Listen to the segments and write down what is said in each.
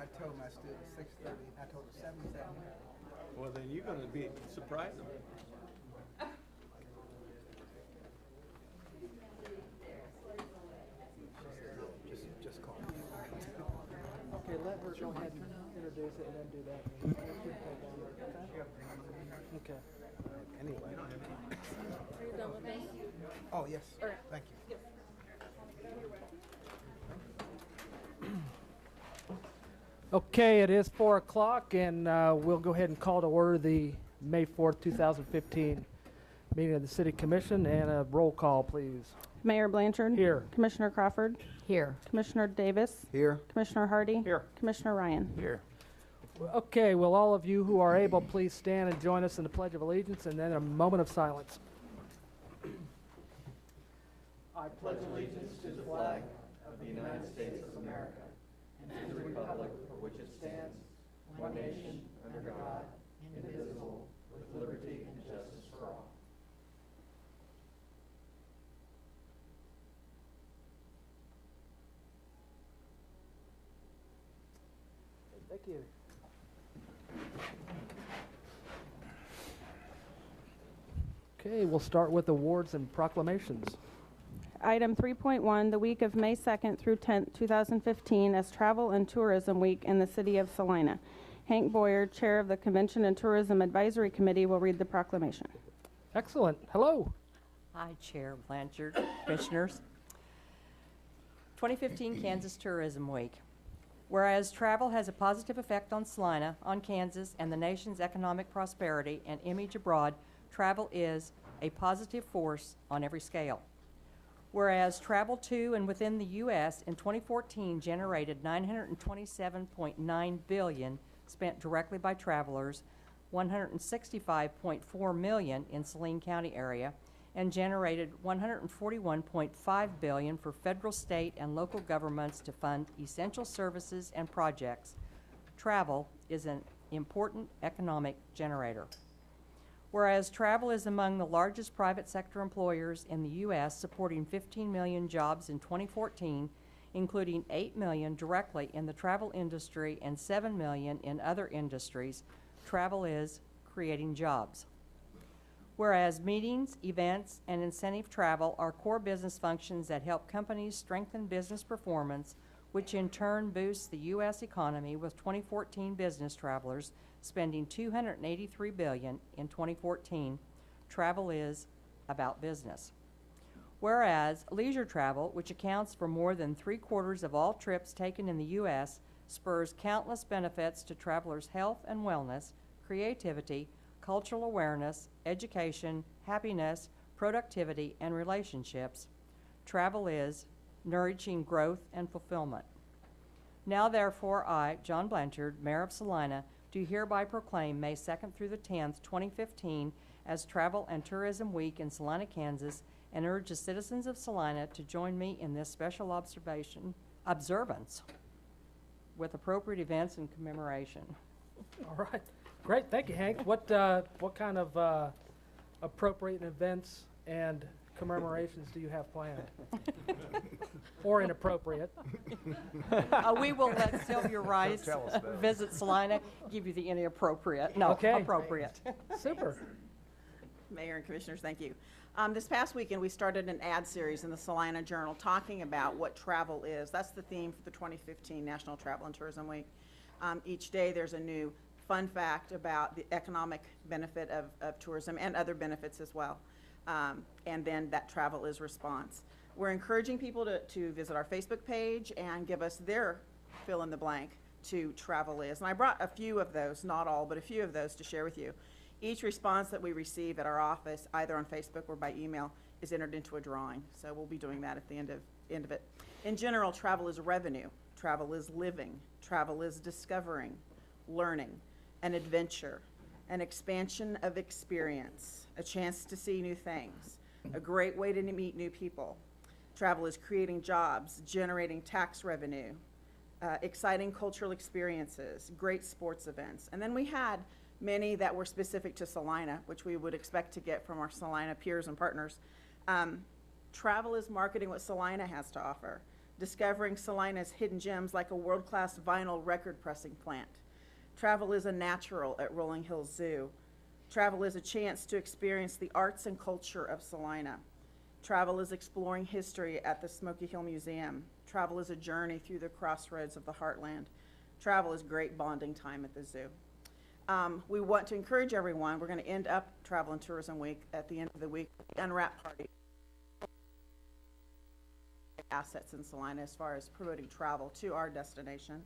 I told my students 6:30. I told them 7:30. Well, then you're gonna be surprised them. Just call. Okay, let her go ahead and introduce it and then do that. Okay. Anyway. Are you done with this? Oh yes. Thank you. Okay, it is 4 o'clock, and we'll go ahead and call to order the May 4th, 2015 meeting of the City Commission, and a roll call, please. Mayor Blanchard. Here. Commissioner Crawford. Here. Commissioner Davis. Here. Commissioner Hardy. Here. Commissioner Ryan. Here. Okay, will all of you who are able please stand and join us in the Pledge of Allegiance, and then a moment of silence. I pledge allegiance to the flag of the United States of America and to the republic for which it stands, one nation, under God, indivisible, with liberty and justice for all. Thank you. Okay, we'll start with awards and proclamations. Item 3.1, the week of May 2nd through 10th, 2015, as Travel and Tourism Week in the City of Salina. Hank Boyer, Chair of the Convention and Tourism Advisory Committee, will read the proclamation. Excellent. Hello. Hi, Chair Blanchard, Commissioners. 2015 Kansas Tourism Week. Whereas travel has a positive effect on Salina, on Kansas, and the nation's economic prosperity and image abroad, travel is a positive force on every scale. Whereas travel to and within the U.S. in 2014 generated $927.9 billion spent directly by travelers, $165.4 million in Saline County area, and generated $141.5 billion for federal, state, and local governments to fund essential services and projects. Travel is an important economic generator. Whereas travel is among the largest private sector employers in the U.S., supporting 15 million jobs in 2014, including 8 million directly in the travel industry and 7 million in other industries, travel is creating jobs. Whereas meetings, events, and incentive travel are core business functions that help companies strengthen business performance, which in turn boosts the U.S. economy, with 2014 business travelers spending $283 billion in 2014. Travel is about business. Whereas leisure travel, which accounts for more than 3/4 of all trips taken in the U.S., spurs countless benefits to travelers' health and wellness, creativity, cultural awareness, education, happiness, productivity, and relationships. Travel is nourishing growth and fulfillment. Now therefore I, John Blanchard, Mayor of Salina, do hereby proclaim May 2nd through the 10th, 2015 as Travel and Tourism Week in Salina, Kansas, and urge the citizens of Salina to join me in this special observance with appropriate events and commemoration. All right. Great. Thank you, Hank. What kind of appropriate events and commemorations do you have planned? Or inappropriate? We will let Sylvia Rice visit Salina, give you the inappropriate. No, Okay. appropriate. Super. Mayor and Commissioners, thank you. This past weekend, we started an ad series in the Salina Journal talking about what travel is. That's the theme for the 2015 National Travel and Tourism Week. Each day, there's a new fun fact about the economic benefit of tourism and other benefits as well. And then that travel is response. We're encouraging people to visit our Facebook page and give us their fill in the blank to travel is. And I brought a few of those, not all, but a few of those to share with you. Each response that we receive at our office, either on Facebook or by email, is entered into a drawing. So we'll be doing that at the end of it. In general, travel is revenue. Travel is living. Travel is discovering, learning, an adventure, an expansion of experience, a chance to see new things, a great way to meet new people. Travel is creating jobs, generating tax revenue, exciting cultural experiences, great sports events. And then we had many that were specific to Salina, which we would expect to get from our Salina peers and partners. Travel is marketing what Salina has to offer. discovering Salina's hidden gems like a world-class vinyl record pressing plant. Travel is a natural at Rolling Hills Zoo. Travel is a chance to experience the arts and culture of Salina. Travel is exploring history at the Smoky Hill Museum. Travel is a journey through the crossroads of the heartland. Travel is great bonding time at the zoo. We want to encourage everyone. We're going to end up Travel and Tourism Week at the end of the week, the unwrap party. Assets in Salina as far as promoting travel to our destination.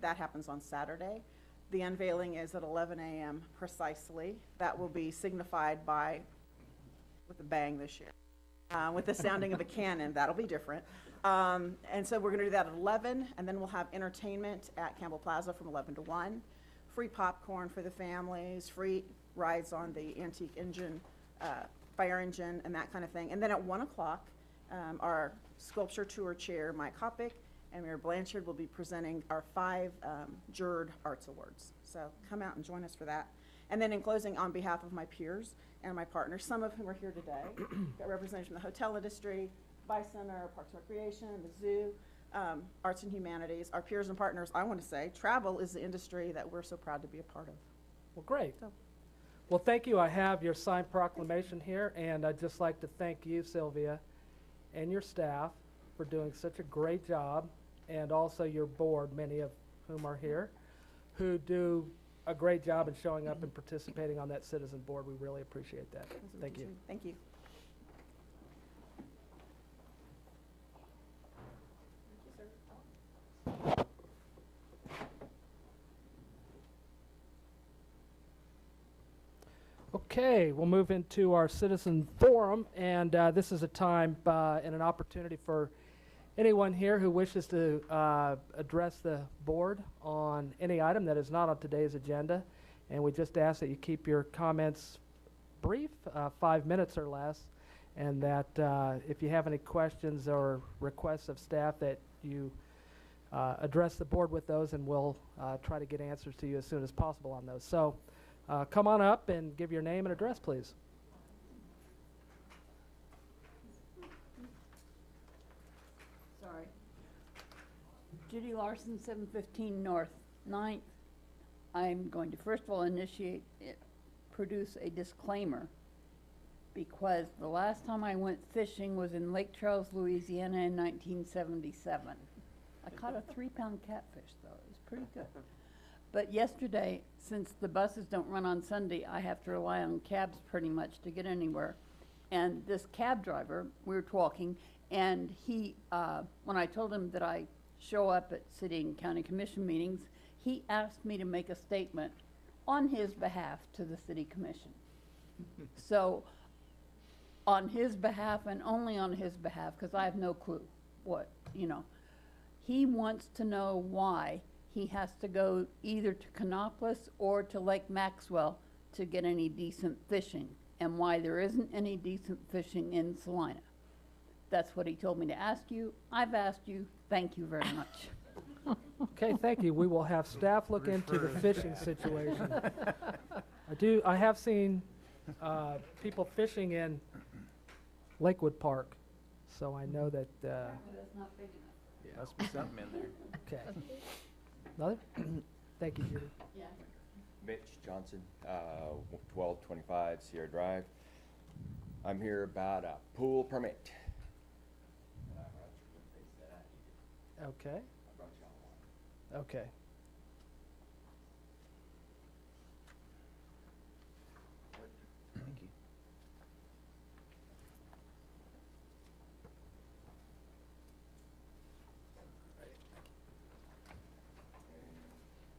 That happens on Saturday. The unveiling is at 11 a.m. precisely. That will be signified by, with a bang this year, with the sounding of a cannon. That'll be different. And so we're going to do that at 11, and then we'll have entertainment at Campbell Plaza from 11 to 1. Free popcorn for the families, free rides on the antique engine, fire engine, and that kind of thing. And then at 1 o'clock, our sculpture tour chair, Mike Hoppick, and Mayor Blanchard will be presenting our 5 Jurd Arts Awards. So come out and join us for that. And then in closing, on behalf of my peers and my partners, some of whom are here today, got representatives from the hotel industry, Vice Center, Parks and Recreation, the zoo, Arts and Humanities, our peers and partners, I want to say, travel is the industry that we're so proud to be a part of. Well, great. So. Well, thank you. I have your signed proclamation here, and I'd just like to thank you, Sylvia, and your staff for doing such a great job, and also your board, many of whom are here, who do a great job in showing up and participating on that citizen board. We really appreciate that. Thank you. Thank you. Okay, we'll move into our citizen forum, and this is a time and an opportunity for anyone here who wishes to address the board on any item that is not on today's agenda. And we just ask that you keep your comments brief, 5 minutes or less, and that if you have any questions or requests of staff, that you address the board with those, and we'll try to get answers to you as soon as possible on those. So come on up and give your name and address, please. Sorry. Judy Larson, 715 North 9th. I'm going to first of all produce a disclaimer, because the last time I went fishing was in Lake Charles, Louisiana in 1977. I caught a 3-pound catfish though. It was pretty good. But yesterday, since the buses don't run on Sunday, I have to rely on cabs pretty much to get anywhere. And this cab driver, we were talking, and he, when I told him that I show up at city and county commission meetings, he asked me to make a statement on his behalf to the city commission. So on his behalf and only on his behalf, because I have no clue what, he wants to know why he has to go either to Canopolis or to Lake Maxwell to get any decent fishing, and why there isn't any decent fishing in Salina. That's what he told me to ask you. I've asked you. Thank you very much. Okay, thank you. We will have staff look into the fishing situation. I have seen people fishing in Lakewood Park, so I know that. That's not big enough. Yeah, must be something in there. Okay. Another? Thank you, Judy. Yeah. Mitch Johnson, 1225 Sierra Drive. I'm here about a pool permit. Okay. Okay. Thank you.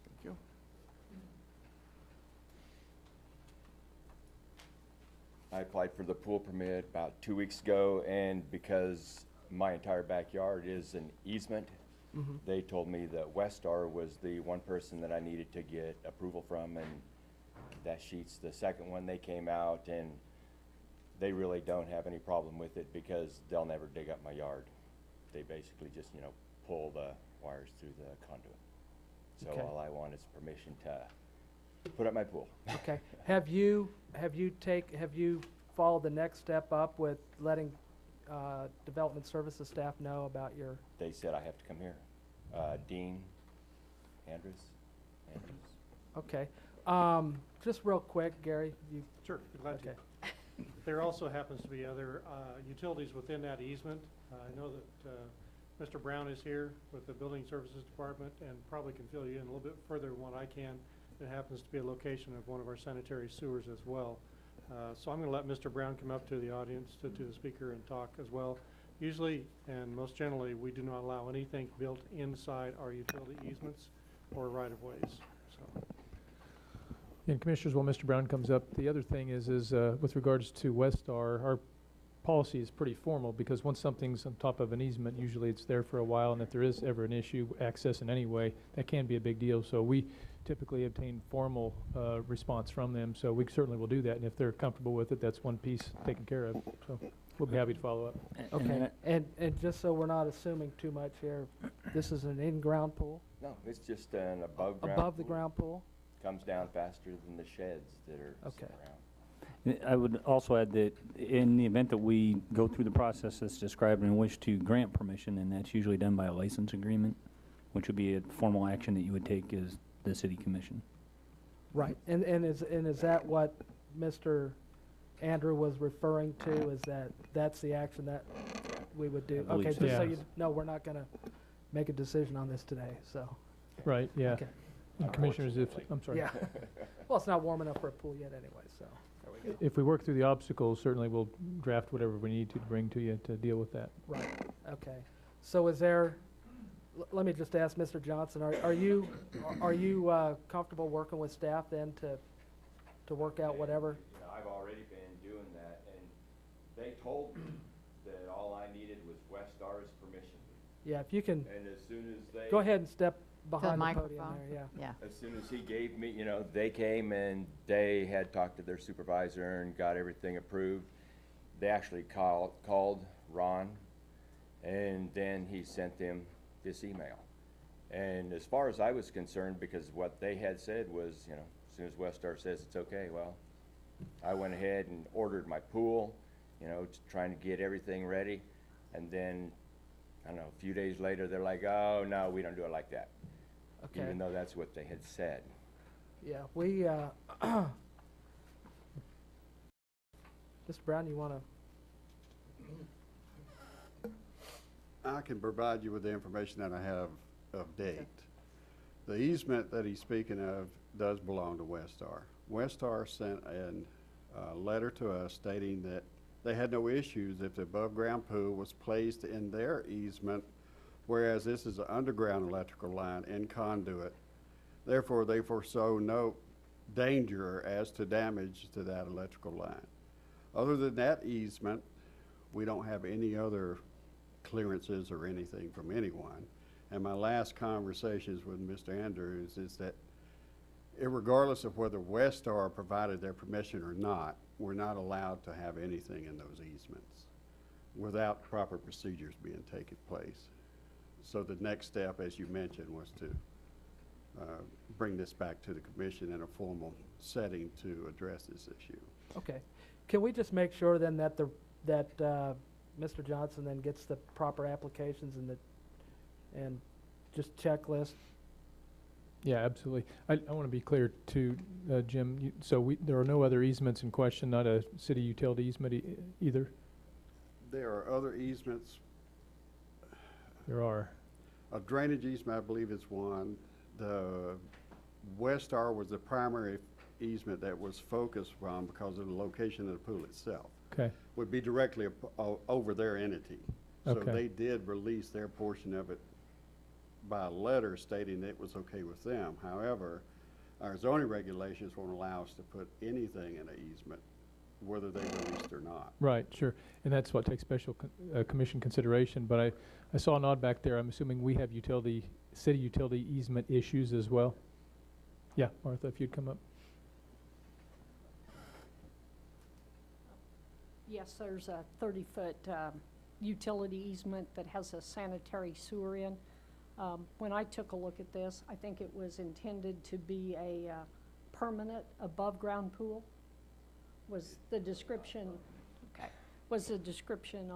Thank you. I applied for the pool permit about 2 weeks ago, and because my entire backyard is an easement, they told me that Westar was the one person that I needed to get approval from, and that sheet's the second one. They came out and they really don't have any problem with it because they'll never dig up my yard. They basically just, pull the wires through the conduit. So Okay. all I want is permission to put up my pool. Okay. Have you followed the next step up with letting Development Services staff know about your, They said I have to come here. Dean Andrews. okay. Just real quick, Gary, you, Sure, be glad to. okay. There also happens to be other utilities within that easement. I know that Mr. Brown is here with the Building Services Department and probably can fill you in a little bit further than what I can. It happens to be a location of one of our sanitary sewers as well. So I'm going to let Mr. Brown come up to the audience, to the speaker, and talk as well. Usually, and most generally, we do not allow anything built inside our utility easements or right-of-ways, so. And Commissioners, while Mr. Brown comes up, the other thing is with regards to Westar, our policy is pretty formal because once something's on top of an easement, usually it's there for a while, and if there is ever an issue, access in any way, that can be a big deal. So we typically obtain formal response from them, so we certainly will do that, and if they're comfortable with it, that's one piece taken care of. So we'll be happy to follow up. Okay, and just so we're not assuming too much here, this is an in-ground pool? No, it's just an above ground. Above the ground pool? Comes down faster than the sheds that are sitting around. I would also add that in the event that we go through the process that's described and wish to grant permission, and that's usually done by a license agreement, which would be a formal action that you would take as the city commission. Right, and is that what Mr. Andrew was referring to, is that's the action that we would do? I believe Okay, so. just so Yeah. you know, we're not gonna make a decision on this today, so. Right, yeah. Okay. And Commissioners, I'm sorry. Yeah. Well, it's not warm enough for a pool yet anyway, so, there we go. If we work through the obstacles, certainly we'll draft whatever we need to bring to you to deal with that. Right, okay. So is there, let me just ask Mr. Johnson, are you comfortable working with staff then to work out whatever? You know, I've already been doing that, and they told me that all I needed was Westar's permission. Yeah, if you can, And as soon as they. go ahead and step behind the podium microphone. there, yeah. Yeah. As soon as he gave me, you know, they came and they had talked to their supervisor and got everything approved. They actually called Ron, and then he sent them this email. And as far as I was concerned, because what they had said was, you know, as soon as Westar says it's okay, well, I went ahead and ordered my pool, you know, trying to get everything ready. And then, I don't know, a few days later, they're like, oh, no, we don't do it like that. Okay. Even though that's what they had said. Yeah, we, Mr. Brown, you want to? I can provide you with the information that I have of date. The easement that he's speaking of does belong to Westar. Westar sent a letter to us stating that they had no issues if the above-ground pool was placed in their easement, whereas this is an underground electrical line and conduit. Therefore, they foresaw no danger as to damage to that electrical line. Other than that easement, we don't have any other clearances or anything from anyone. And my last conversations with Mr. Andrews is that regardless of whether Westar provided their permission or not, we're not allowed to have anything in those easements without proper procedures being taken place. So the next step, as you mentioned, was to bring this back to the commission in a formal setting to address this issue. Okay. Can we just make sure then that Mr. Johnson then gets the proper applications and just checklist? Yeah, absolutely. I want to be clear too, Jim, there are no other easements in question, not a city utility easement either? There are other easements. There are. A drainage easement, I believe, is one. The Westar was the primary easement that was focused on because of the location of the pool itself. Okay. Would be directly over their entity. So Okay. they did release their portion of it by a letter stating that it was okay with them. However, our zoning regulations won't allow us to put anything in an easement, whether they released or not. Right, sure. And that's what takes special commission consideration. But I saw a nod back there. I'm assuming we have city utility easement issues as well. Yeah, Martha, if you'd come up. Yes, there's a 30-foot utility easement that has a sanitary sewer in. When I took a look at this, I think it was intended to be a permanent above-ground pool. Was the description, okay, was the description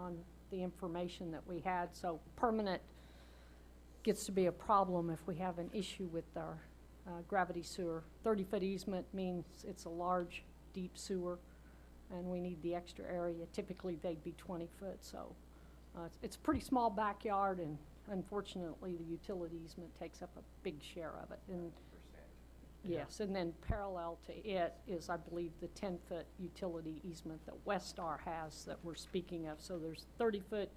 the information that we had. So permanent gets to be a problem if we have an issue with our gravity sewer. 30-foot easement means it's a large, deep sewer, and we need the extra area. Typically, they'd be 20 foot, so it's a pretty small backyard, and unfortunately, the utility easement takes up a big share of it. And yes, and then parallel to it is, I believe, the 10-foot utility easement that Westar has that we're speaking of. So there's 30-foot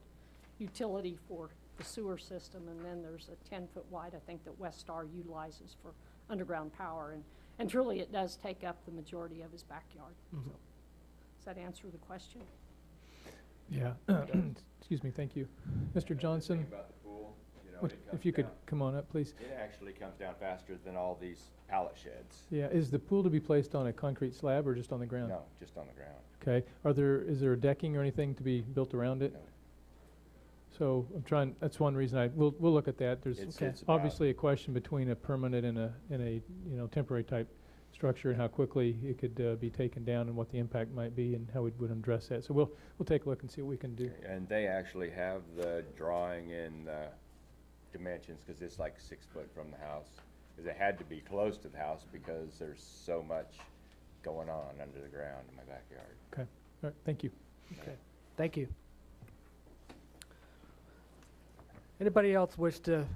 utility for the sewer system, and then there's a 10-foot wide, I think, that Westar utilizes for underground power. And truly, it does take up the majority of his backyard. So, does that answer the question? Yeah. Excuse me, thank you. Mr. Johnson, About the pool, you know, what- it comes if you could down- come on up, please. It actually comes down faster than all these pallet sheds. Yeah, is the pool to be placed on a concrete slab or just on the ground? No, just on the ground. Okay, is there a decking or anything to be built around it? No. So I'm trying, that's one reason we'll look at that. There's It's about- obviously a question between a permanent and a temporary type structure and how quickly it could be taken down and what the impact might be and how we would address that. So we'll take a look and see what we can do. And they actually have the drawing in dimensions, because it's like 6 foot from the house. Because it had to be close to the house because there's so much going on under the ground in my backyard. Okay, all right, thank you. Okay, thank you. Anybody else wish to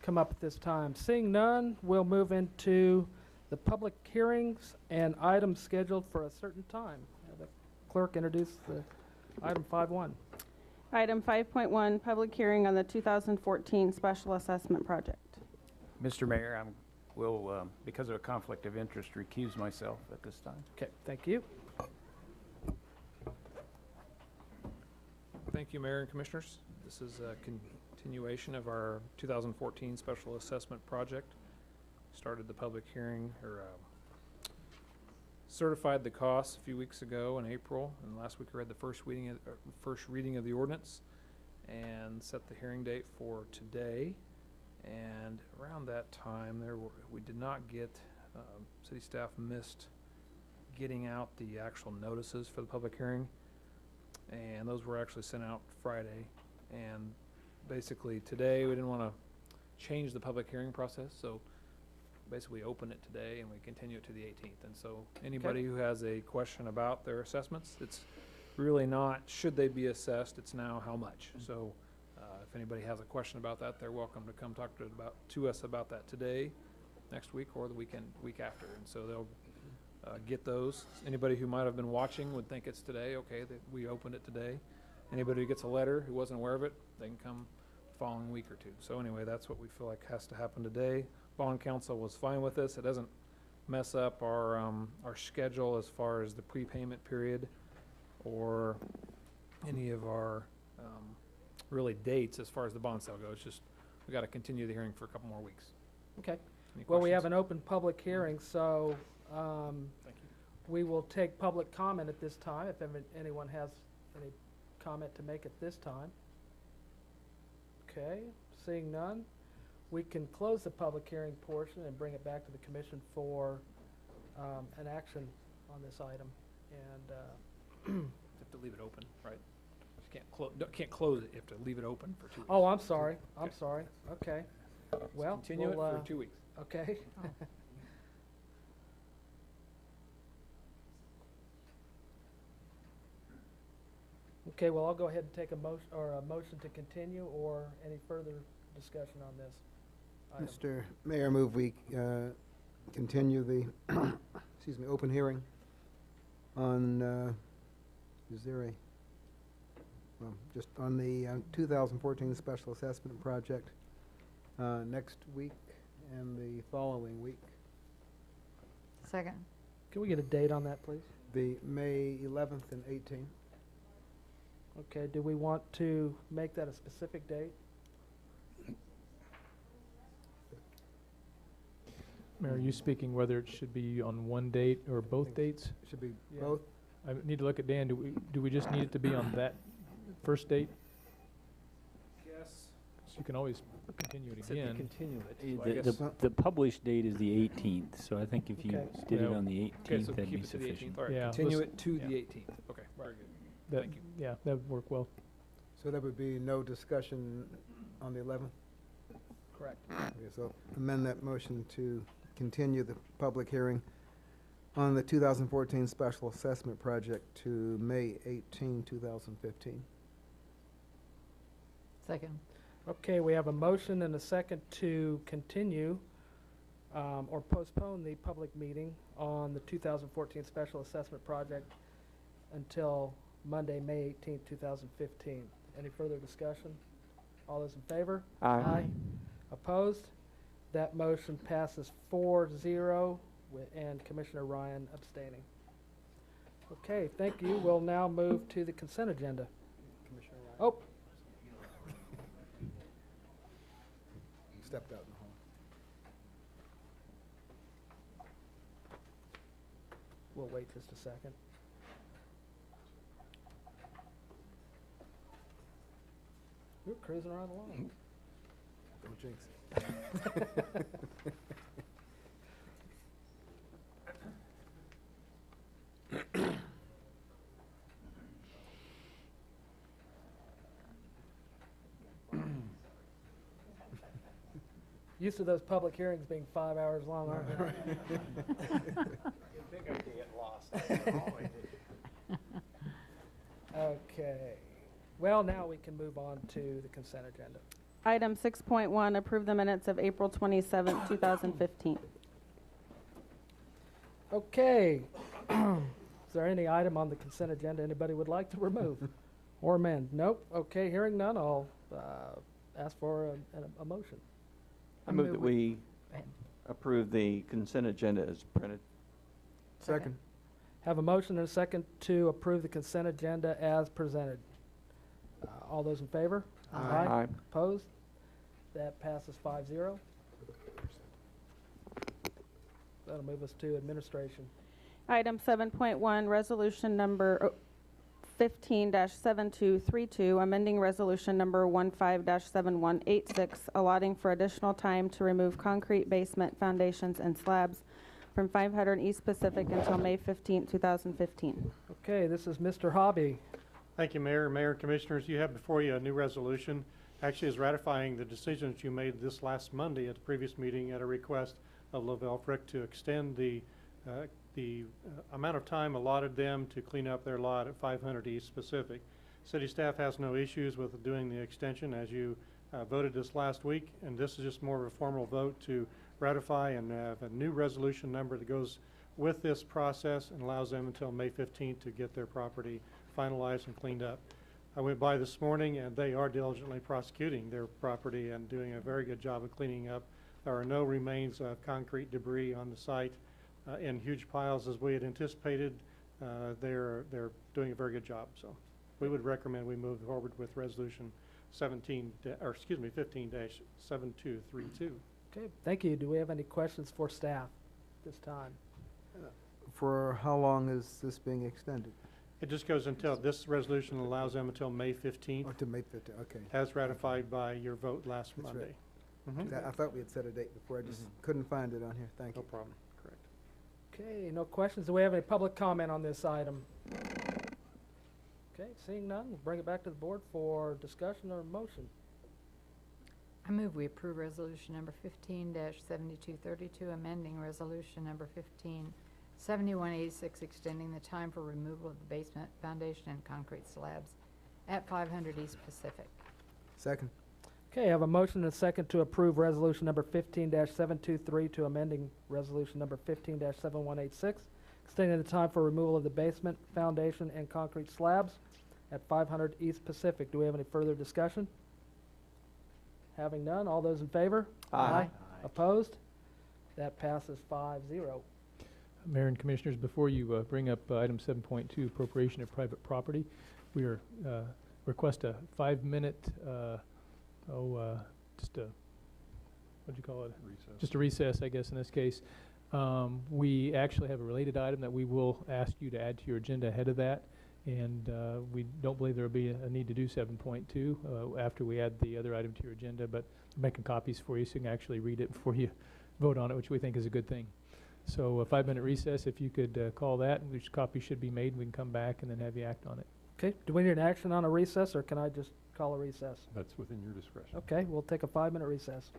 come up at this time? Seeing none, we'll move into the public hearings and items scheduled for a certain time. Have the clerk introduce the item 5.1. Item 5.1, public hearing on the 2014 special assessment project. Mr. Mayor, I will, because of a conflict of interest, recuse myself at this time. Okay, thank you. Thank you, Mayor and Commissioners. This is a continuation of our 2014 special assessment project. Started the public hearing, or certified the costs a few weeks ago in April, and last week we read the first reading of the ordinance and set the hearing date for today. And around that time, we did not get, city staff missed getting out the actual notices for the public hearing, and those were actually sent out Friday. And basically today, we didn't want to change the public hearing process, so basically open it today and we continue it to the 18th. And so anybody who has a question about their assessments, it's really not should they be assessed, it's now how much. So if anybody has a question about that, they're welcome to come talk to us about that today, next week, or the week after. And so they'll get those. Anybody who might have been watching would think it's today, okay, that we opened it today. Anybody who gets a letter who wasn't aware of it, they can come the following week or two. So anyway, that's what we feel like has to happen today. Bond council was fine with this. It doesn't mess up our schedule as far as the prepayment period or any of our really dates as far as the bond sale goes. It's just we got to continue the hearing for a couple more weeks. Okay. Any Well, we have questions? an open public hearing, so Thank you. we will take public comment at this time, if anyone has any comment to make at this time. Okay, seeing none, we can close the public hearing portion and bring it back to the commission for an action on this item. And, You have to leave it open, right? You can't close it. You have to leave it open for 2 weeks. oh, I'm sorry, I'm Okay. sorry, okay. Let's Well, continue it we'll, for 2 weeks. Okay. Okay, well, I'll go ahead and take a motion to continue, or any further discussion on this item. Mr. Mayor, move we continue the, excuse me, open hearing on, is there a, well, just on the 2014 special assessment project next week and the following week. Second. Can we get a date on that, please? The May 11th and 18th. Okay, do we want to make that a specific date? Mayor, are you speaking whether it should be on one date or both dates? Should be Yeah. both. I need to look at Dan. Do we just need it to be on that first date? Yes. So you can always continue it Said to again. continue it. Eh, So I The, guess- the published date is the 18th, so I think if you Okay. did it Yeah. on the Okay, 18th, so that'd keep be it to the 18th. sufficient. All right, Yeah, continue let's- it to yeah. the 18th. Okay, very good. That- Thank you. Yeah, that would work well. So there would be no discussion on the 11th? Correct. Okay, so amend that motion to continue the public hearing on the 2014 Special Assessment Project to May 18, 2015. Second. Okay, we have a motion and a second to continue or postpone the public meeting on the 2014 Special Assessment Project until Monday, May 18, 2015. Any further discussion? All those in favor? Aye. Opposed? That motion passes 4-0 and Commissioner Ryan abstaining. Okay, thank you. We'll now move to the consent agenda. Commissioner Ryan. Oh, Stepped out in the hall. we'll wait just a second. We're cruising right along. Don't jinx it. Used to those public hearings being 5 hours long, aren't we? think I can get lost. Okay. Well, now we can move on to the consent agenda. Item 6.1, approve the minutes of April 27th, 2015. Okay. Is there any item on the consent agenda anybody would like to remove or amend? Nope. Okay, hearing none, I'll ask for a motion. I move that we approve the consent agenda as printed. Second. Have a motion and a second to approve the consent agenda as presented. All those in favor? Aye. Opposed? That passes 5-0. That'll move us to administration. Item 7.1, resolution number 15-7232, amending resolution number 15-7186, allotting for additional time to remove concrete basement foundations and slabs from 500 East Pacific until May 15, 2015. Okay, this is Mr. Hobby. Thank you, Mayor. Mayor and Commissioners, you have before you a new resolution. Actually, is ratifying the decisions you made this last Monday at the previous meeting at a request of Lavelle Frick to extend the amount of time allotted them to clean up their lot at 500 East Pacific. City staff has no issues with doing the extension as you voted this last week, and this is just more of a formal vote to ratify and have a new resolution number that goes with this process and allows them until May 15th to get their property finalized and cleaned up. I went by this morning and they are diligently prosecuting their property and doing a very good job of cleaning up. There are no remains of concrete debris on the site in huge piles as we had anticipated. They're doing a very good job. So we would recommend we move forward with resolution 15-7232. Okay, thank you. Do we have any questions for staff this time? For how long is this being extended? It just goes until, this resolution allows them until May 15th, Oh, to May 15th, okay. as ratified by your vote last That's Monday. right. Mhm. I thought we had set a date before, I just couldn't find it on here, thank No you. problem, correct. Okay, no questions. Do we have any public comment on this item? Okay, seeing none, we'll bring it back to the board for discussion or motion. I move we approve resolution number 15-7232, amending resolution number 15-7186, extending the time for removal of the basement foundation and concrete slabs at 500 East Pacific. Second. Okay, I have a motion and a second to approve resolution number 15-723 amending resolution number 15-7186, extending the time for removal of the basement, foundation, and concrete slabs at 500 East Pacific. Do we have any further discussion? Having none, all those in favor? Aye. Opposed? That passes 5-0. Mayor and Commissioners, before you bring up item 7.2, appropriation of private property, we are request a 5-minute, just a, what'd you call it? Recess. Just a recess, I guess, in this case. We actually have a related item that we will ask you to add to your agenda ahead of that, and we don't believe there will be a need to do 7.2 after we add the other item to your agenda, but I'm making copies for you so you can actually read it before you vote on it, which we think is a good thing. So a 5-minute recess, if you could call that, which copy should be made, we can come back and then have you act on it. Okay, do we need an action on a recess, or can I just call a recess? That's within your discretion. Okay, we'll take a 5-minute recess.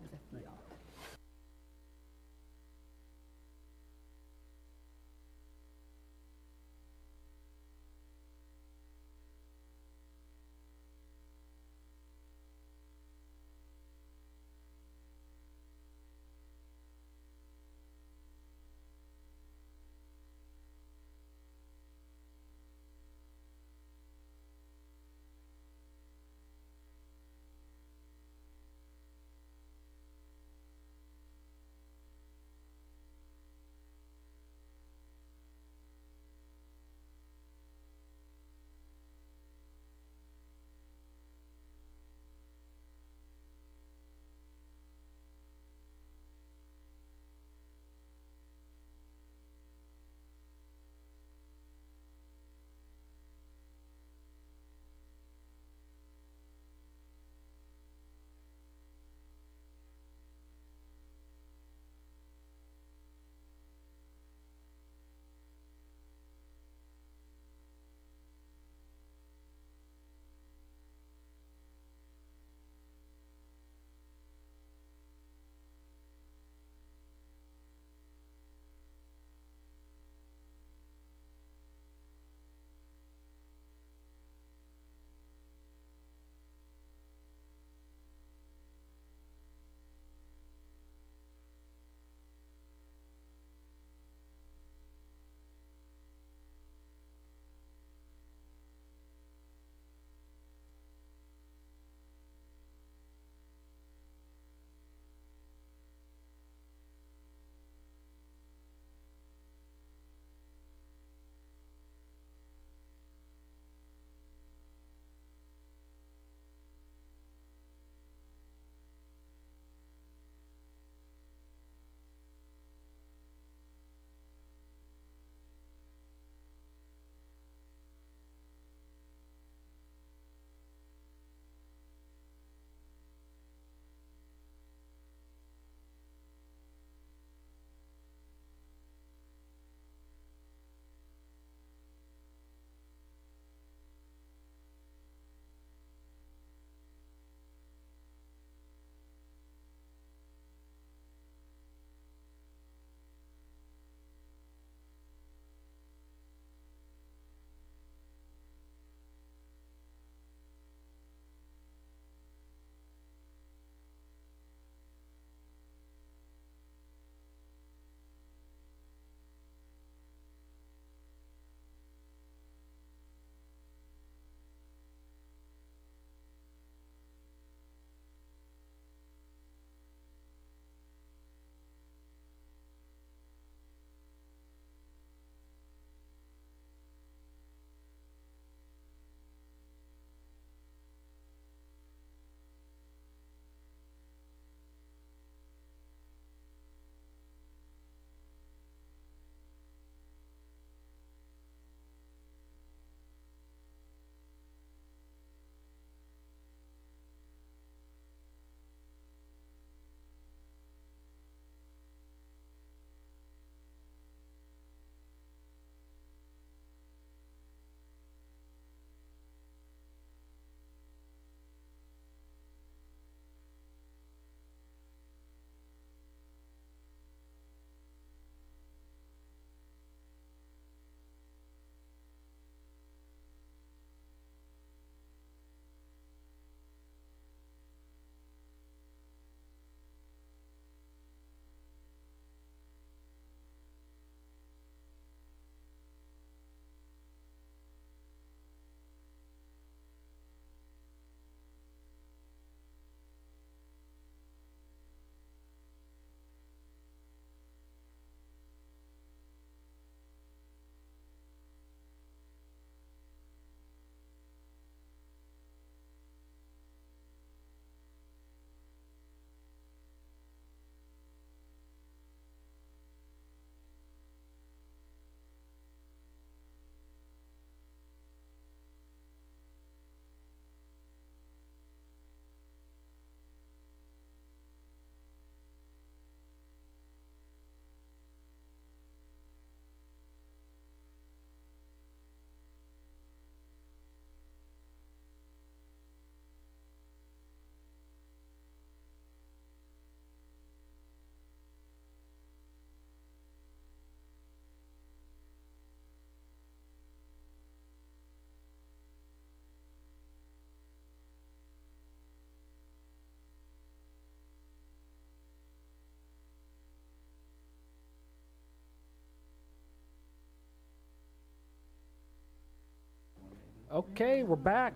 Okay, we're back.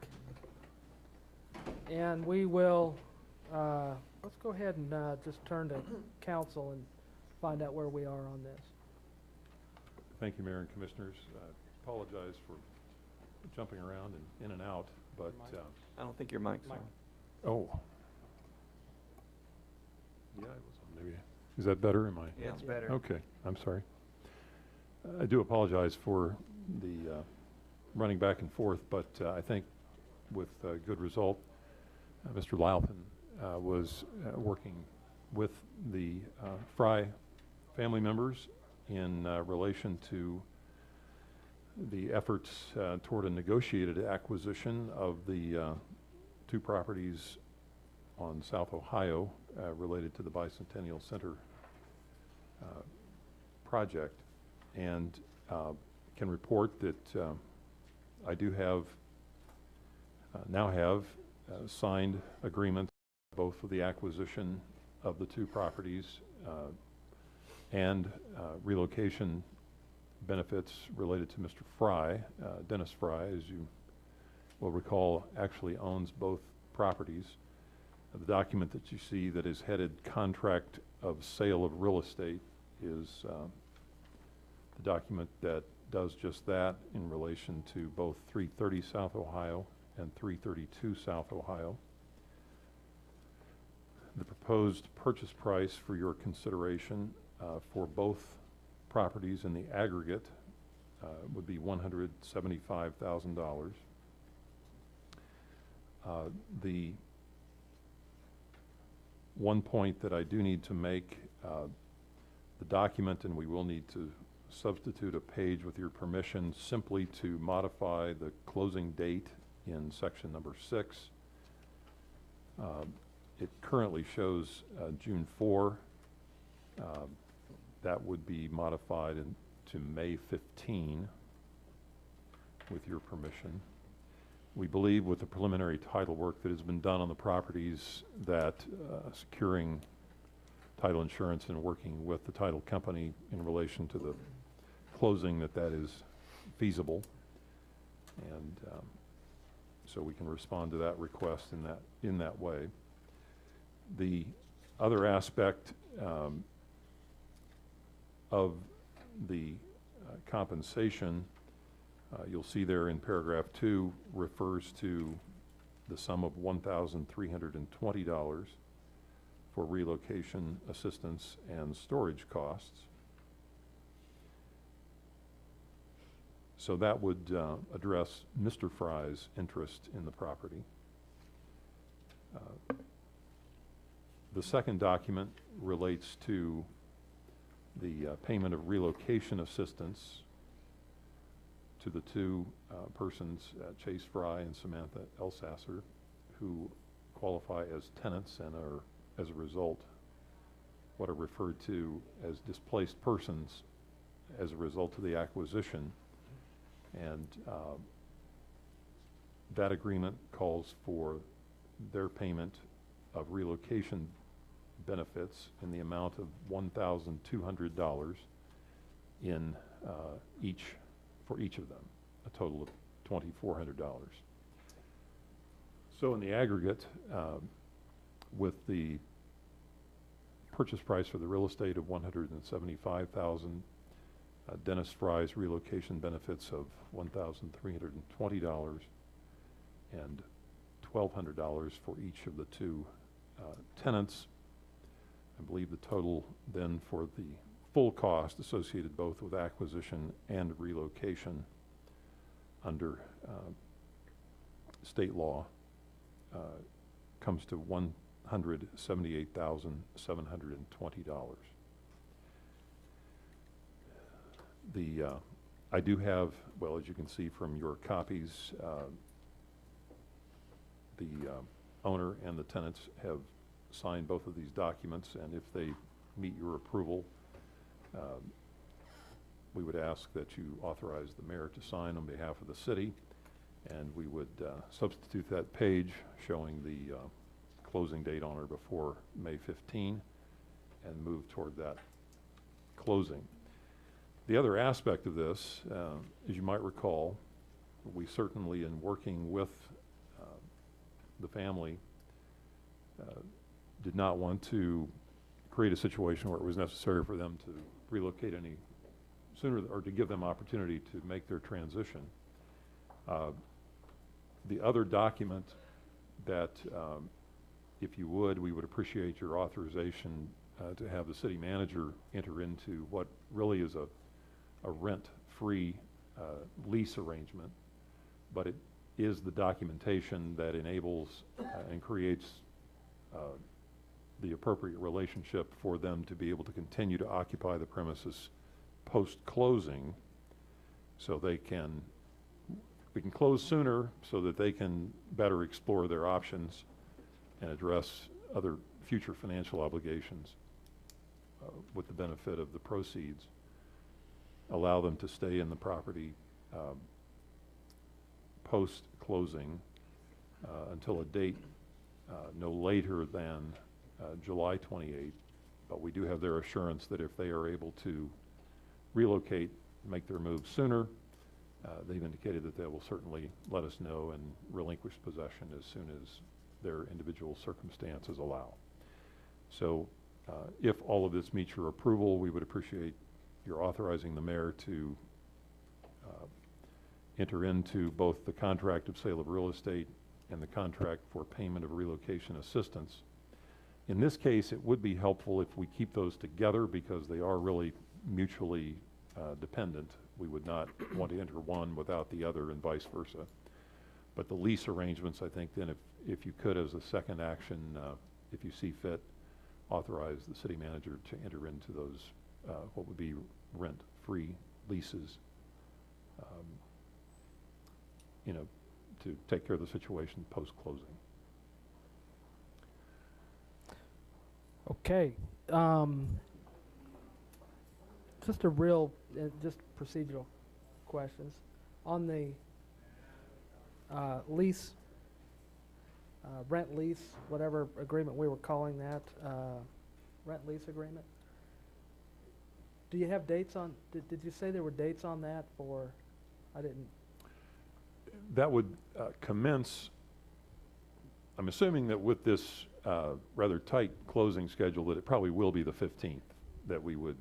And we will, let's go ahead and just turn to council and find out where we are on this. Thank you, Mayor and Commissioners. I apologize for jumping around and in and out, but, I don't think your mic's on. oh. Yeah, it was on, maybe. Is that better? Am I? Yeah. It's better. Okay, I'm sorry. I do apologize for the running back and forth, but I think with good result, Mr. Louthan was working with the Fry family members in relation to the efforts toward a negotiated acquisition of the two properties on South Ohio related to the Bicentennial Center project, and can report that I do have, now have signed agreements both for the acquisition of the two properties and relocation benefits related to Mr. Fry. Dennis Fry, as you will recall, actually owns both properties. The document that you see that is headed Contract of Sale of Real Estate is the document that does just that in relation to both 330 South Ohio and 332 South Ohio. The proposed purchase price for your consideration for both properties in the aggregate would be $175,000. The one point that I do need to make, the document, and we will need to substitute a page with your permission simply to modify the closing date in section number 6. It currently shows June 4. That would be modified to May 15 with your permission. We believe with the preliminary title work that has been done on the properties that securing title insurance and working with the title company in relation to the closing that is feasible, and so we can respond to that request in that way. The other aspect of the compensation, you'll see there in paragraph 2, refers to the sum of $1,320 for relocation assistance and storage costs. So that would address Mr. Fry's interest in the property. The second document relates to the payment of relocation assistance to the two persons, Chase Fry and Samantha Elsasser, who qualify as tenants and are, as a result, what are referred to as displaced persons as a result of the acquisition. And that agreement calls for their payment of relocation benefits in the amount of $1,200 in for each of them, a total of $2,400. So in the aggregate, with the purchase price for the real estate of $175,000, Dennis Fry's relocation benefits of $1,320, and $1,200 for each of the two tenants. I believe the total then for the full cost associated both with acquisition and relocation under state law comes to $178,720. I do have, well, as you can see from your copies, the owner and the tenants have signed both of these documents, and if they meet your approval, we would ask that you authorize the mayor to sign on behalf of the city, and we would substitute that page showing the closing date on or before May 15 and move toward that closing. The other aspect of this, as you might recall, we certainly, in working with the family, did not want to create a situation where it was necessary for them to relocate any sooner, or to give them opportunity to make their transition. The other document that, if you would, we would appreciate your authorization to have the city manager enter into what really is a rent-free lease arrangement, but it is the documentation that enables and creates the appropriate relationship for them to be able to continue to occupy the premises post-closing, so we can close sooner so that they can better explore their options and address other future financial obligations with the benefit of the proceeds. Allow them to stay in the property post-closing until a date no later than July 28th, but we do have their assurance that if they are able to relocate, make their move sooner, they've indicated that they will certainly let us know and relinquish possession as soon as their individual circumstances allow. So if all of this meets your approval, we would appreciate your authorizing the mayor to enter into both the contract of sale of real estate and the contract for payment of relocation assistance. In this case, it would be helpful if we keep those together because they are really mutually dependent. We would not want to enter one without the other and vice versa. But the lease arrangements, I think, then if you could, as a second action, if you see fit, authorize the city manager to enter into those, what would be rent-free leases, to take care of the situation post-closing. Okay. Just just procedural questions. On the lease, rent lease, whatever agreement we were calling that, rent lease agreement, do you have dates on, did you say there were dates on that for, I didn't. That would commence, I'm assuming that with this rather tight closing schedule, that it probably will be the 15th that we would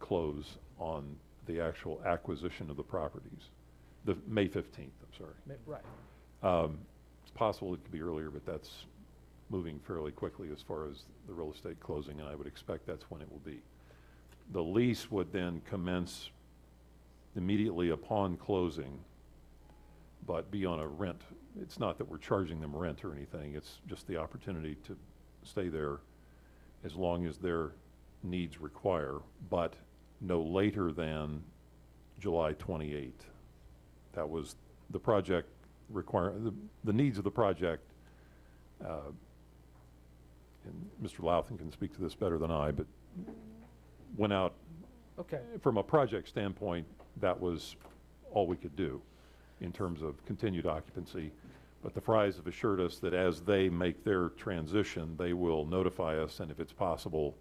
close on the actual acquisition of the properties. The May 15th, I'm sorry. Right. It's possible it could be earlier, but that's moving fairly quickly as far as the real estate closing, and I would expect that's when it will be. The lease would then commence immediately upon closing, but be on a rent. It's not that we're charging them rent or anything, it's just the opportunity to stay there as long as their needs require, but no later than July 28th. That was the project the needs of the project, and Mr. Louthan can speak to this better than I, but went out. Okay. From a project standpoint, that was all we could do in terms of continued occupancy. But the Frys have assured us that as they make their transition, they will notify us, and if it's possible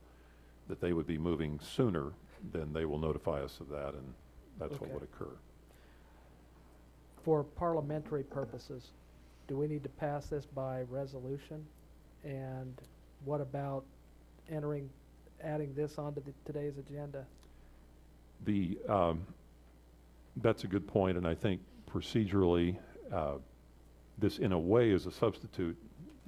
that they would be moving sooner, then they will notify us of that, and that's what would occur. For parliamentary purposes, do we need to pass this by resolution? And what about adding this onto today's agenda? That's a good point, and I think procedurally, this in a way is a substitute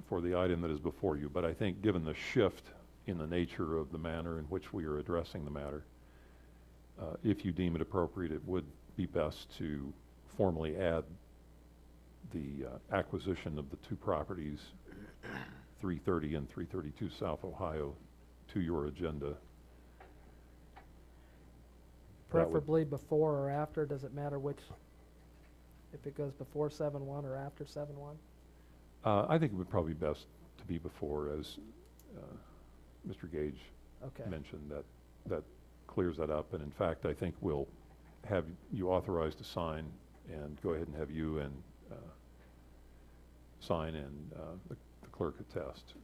for the item that is before you, but I think given the shift in the nature of the manner in which we are addressing the matter, if you deem it appropriate, it would be best to formally add the acquisition of the two properties, 330 and 332 South Ohio, to your agenda. Preferably before or after, does it matter which, if it goes before 7-1 or after 7-1? I think it would probably be best to be before, as Mr. Gage mentioned, that clears that up. And in fact, I think we'll have you authorized to sign and go ahead and have you and sign and the clerk attest,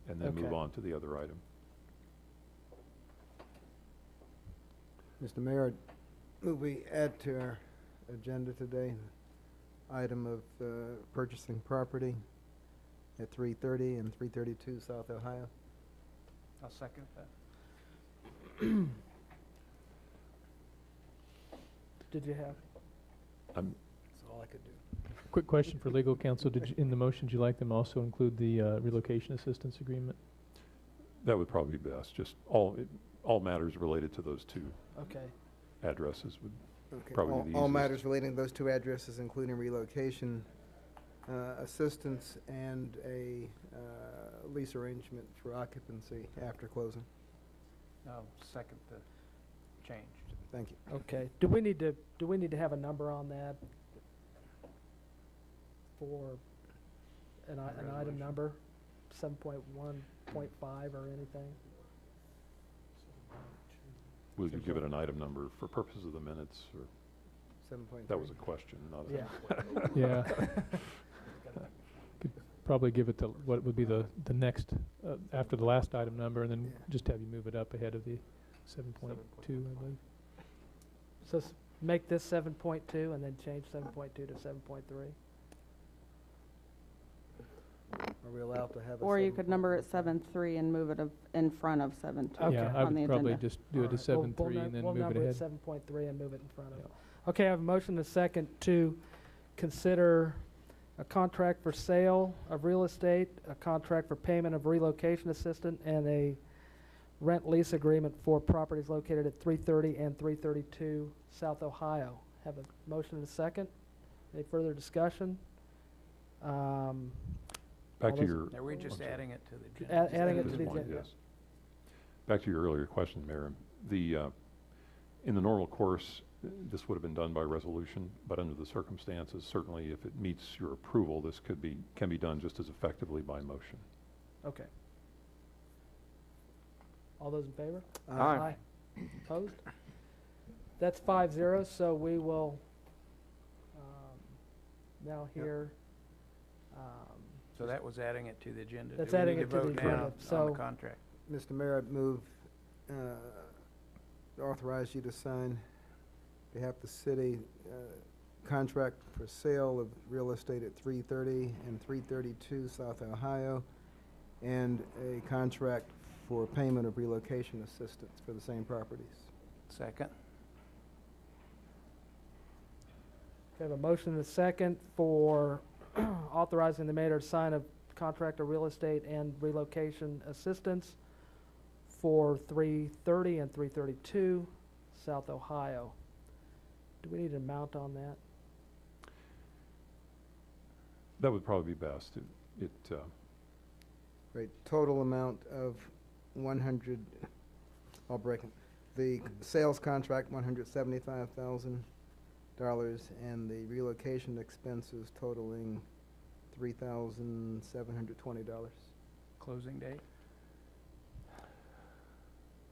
and then move on to the other item. Mr. Mayor, move we add to our agenda today, item of purchasing property at 330 and 332 South Ohio. I'll second that. Did you have? I'm, That's all I could do. Quick question for legal counsel. In the motion, would you like them also include the relocation assistance agreement? that would probably be best. Just all matters related to those two Okay. addresses would Okay, probably be the all easiest. matters relating to those two addresses, including relocation assistance and a lease arrangement for occupancy after closing. I'll second the change. Thank you. Okay. Do we need to have a number on that for an item number, 7.1.5 or anything? Will you give it an item number for purposes of the minutes, or? 7.3. That was a question, not a. Yeah. Could probably give it to what would be the next, after the last item number, and then just have you move it up ahead of the 7.2, I believe. So make this 7.2 and then change 7.2 to 7.3? Are we allowed to have a? Or you could number it 7.3 and move it in front of 7.2 Okay. Yeah, I on the would probably agenda. just do it to 7.3 and then we'll move it number ahead. 7.3 and move it in front of it. Okay, I have a motion and a second to consider a contract for sale of real estate, a contract for payment of relocation assistance, and a rent lease agreement for properties located at 330 and 332 South Ohio. Have a motion and a second. Any further discussion? Back All to those- your. Are we I'm just sorry. adding it to the agenda? Adding it At to this the point, agenda. yes. Back to your earlier question, Mayor. In the normal course, this would have been done by resolution, but under the circumstances, certainly if it meets your approval, this can be done just as effectively by motion. Okay. All those in favor? Aye. Opposed? That's 5-0, so we will now hear, So that was adding it to the agenda. That's Do we adding need it to the vote now agenda, on so- the contract? Mr. Mayor, I'd move to authorize you to sign, on behalf of the city, contract for sale of real estate at 330 and 332 South Ohio, and a contract for payment of relocation assistance for the same properties. Second? we have a motion and a second for authorizing the mayor to sign a contract of real estate and relocation assistance for 330 and 332 South Ohio. Do we need an amount on that? That would probably be best. Right, total amount of 100, I'll break it. The sales contract, $175,000, and the relocation expenses totaling $3,720. Closing date?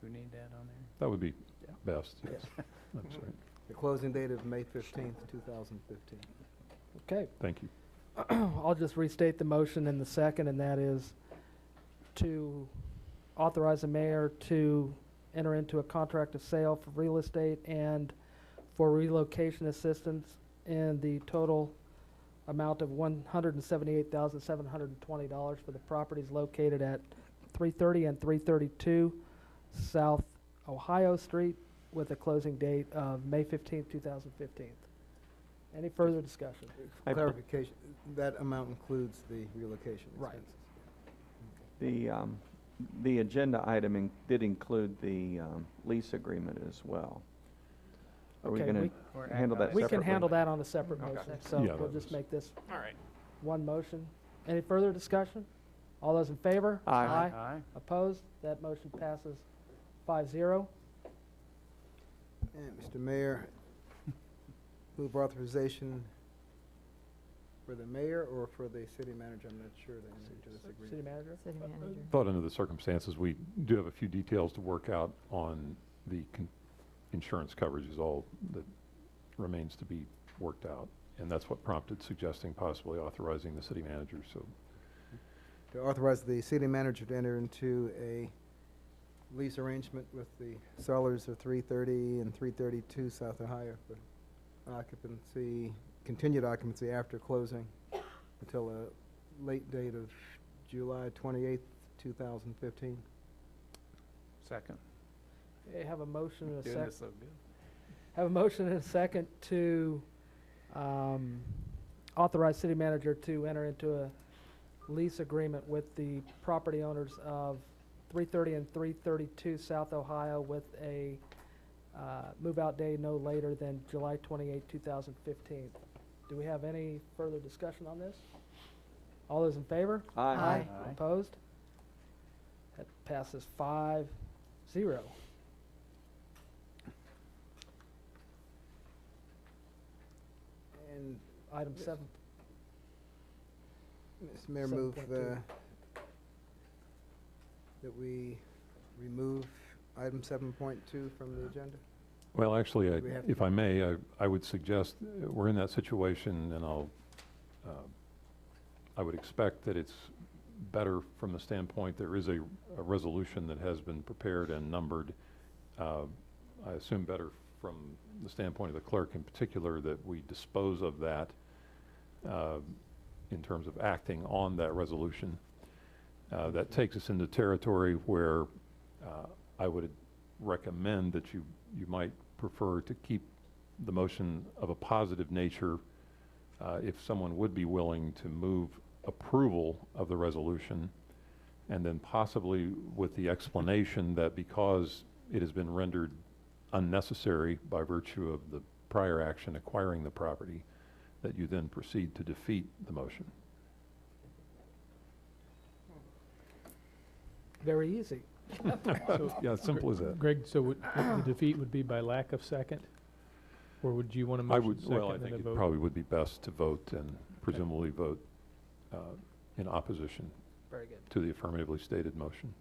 We need that on there? That would be Yeah. best, yes. That's right. The closing date of May 15th, 2015. Okay. Thank you. I'll just restate the motion in the second, and that is to authorize the mayor to enter into a contract of sale for real estate and for relocation assistance in the total amount of $178,720 for the properties located at 330 and 332 South Ohio Street, with a closing date of May 15th, 2015. Any further discussion? Clarification, that amount includes the relocation Right. expenses. The agenda item did include the lease agreement as well. Are we Okay, going Or to act handle on that it We separately? can handle that on a separate Okay. motion, so Yeah, we'll that just was- make this All right. one motion. Any further discussion? All those in favor? Aye. Aye. Opposed? That motion passes 5-0. And Mr. Mayor, move authorization for the mayor or for the city manager? I'm not sure the answer to this City agreement. manager? City manager. Thought under the circumstances, we do have a few details to work out on the insurance coverage is all that remains to be worked out. And that's what prompted suggesting possibly authorizing the city manager, so. To authorize the city manager to enter into a lease arrangement with the sellers of 330 and 332 South Ohio for occupancy, continued occupancy after closing until a late date of July 28th, 2015. Second. Okay, have a motion and a Doing second. this so good. Have a motion and a second to authorize city manager to enter into a lease agreement with the property owners of 330 and 332 South Ohio with a move-out day no later than July 28, 2015. Do we have any further discussion on this? All those in favor? Aye. Aye. Opposed? That passes 5-0. And Item 7. Mr. Mayor, move 7.2. that we remove item 7.2 from the agenda. Well, actually, Do we have if to- I may, I would suggest, we're in that situation, and I would expect that it's better from the standpoint, there is a resolution that has been prepared and numbered. I assume better from the standpoint of the clerk in particular, that we dispose of that in terms of acting on that resolution. That takes us into territory where I would recommend that you might prefer to keep the motion of a positive nature if someone would be willing to move approval of the resolution, and then possibly with the explanation that because it has been rendered unnecessary by virtue of the prior action acquiring the property, that you then proceed to defeat the motion. Very easy. Yeah, simple as that. Greg, so the defeat would be by lack of second? Or would you want to I motion would, second well, I and think a it vote? probably would be best to vote and presumably vote in opposition Very good. to the affirmatively stated motion.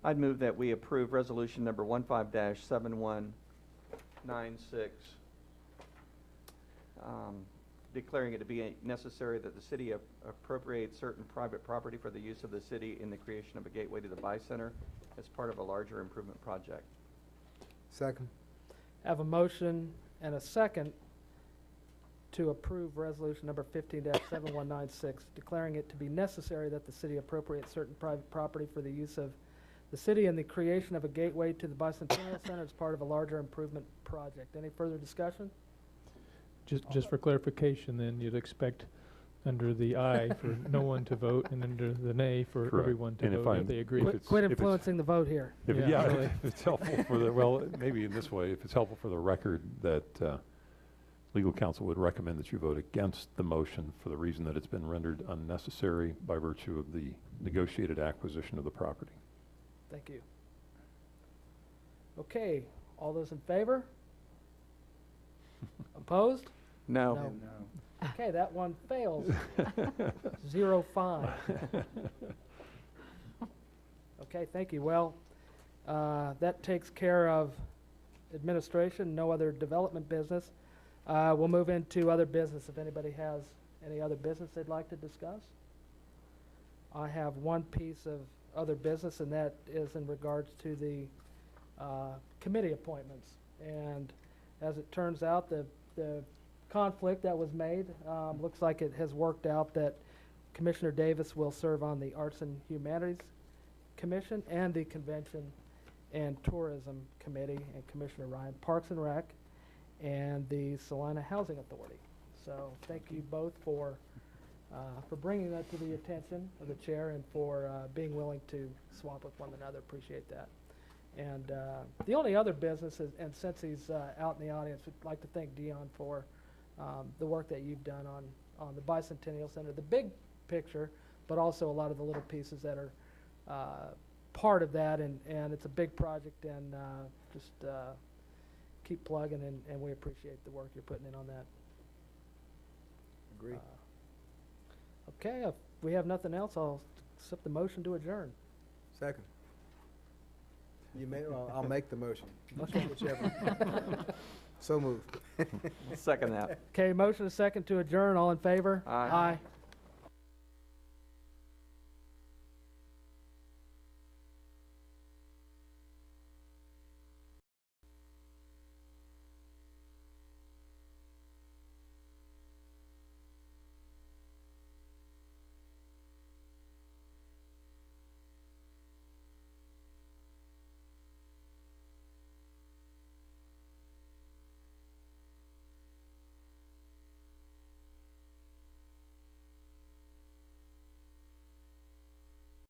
I'd move that we approve resolution number 15-7196, declaring it to be necessary that the city appropriate certain private property for the use of the city in the creation of a gateway to the Buy Center as part of a larger improvement project. Second. Have a motion and a second to approve resolution number 15-7196, declaring it to be necessary that the city appropriate certain private property for the use of the city in the creation of a gateway to the Bicentennial Center as part of a larger improvement project. Any further discussion? Just for clarification, then, you'd expect under the aye for no one to vote, and under the nay for Correct. everyone to And if vote I'm- if they agree. if Quit it's- influencing the vote here. If, Yeah, yeah, really. if it's helpful for the, well, maybe in this way, if it's helpful for the record, that legal counsel would recommend that you vote against the motion for the reason that it's been rendered unnecessary by virtue of the negotiated acquisition of the property. Thank you. Okay, all those in favor? Opposed? No. No. Okay, that one fails. 0-5. Okay, thank you. Well, that takes care of administration, no other development business. We'll move into other business if anybody has any other business they'd like to discuss. I have one piece of other business, and that is in regards to the committee appointments. And as it turns out, the conflict that was made, looks like it has worked out that Commissioner Davis will serve on the Arts and Humanities Commission and the Convention and Tourism Committee, and Commissioner Ryan, Parks and Rec, and the Salina Housing Authority. So thank you both for bringing that to the attention of the chair and for being willing to swap with one another. Appreciate that. And the only other business is, and since he's out in the audience, we'd like to thank Dion for the work that you've done on the Bicentennial Center, the big picture, but also a lot of the little pieces that are part of that. And it's a big project, and just keep plugging, and we appreciate the work you're putting in on that. Agree. Okay, if we have nothing else, I'll accept the motion to adjourn. Second. You may, well, I'll make the motion. Okay. Whichever. So moved. Second that. Okay, motion is second to adjourn. All in favor? Aye. Aye.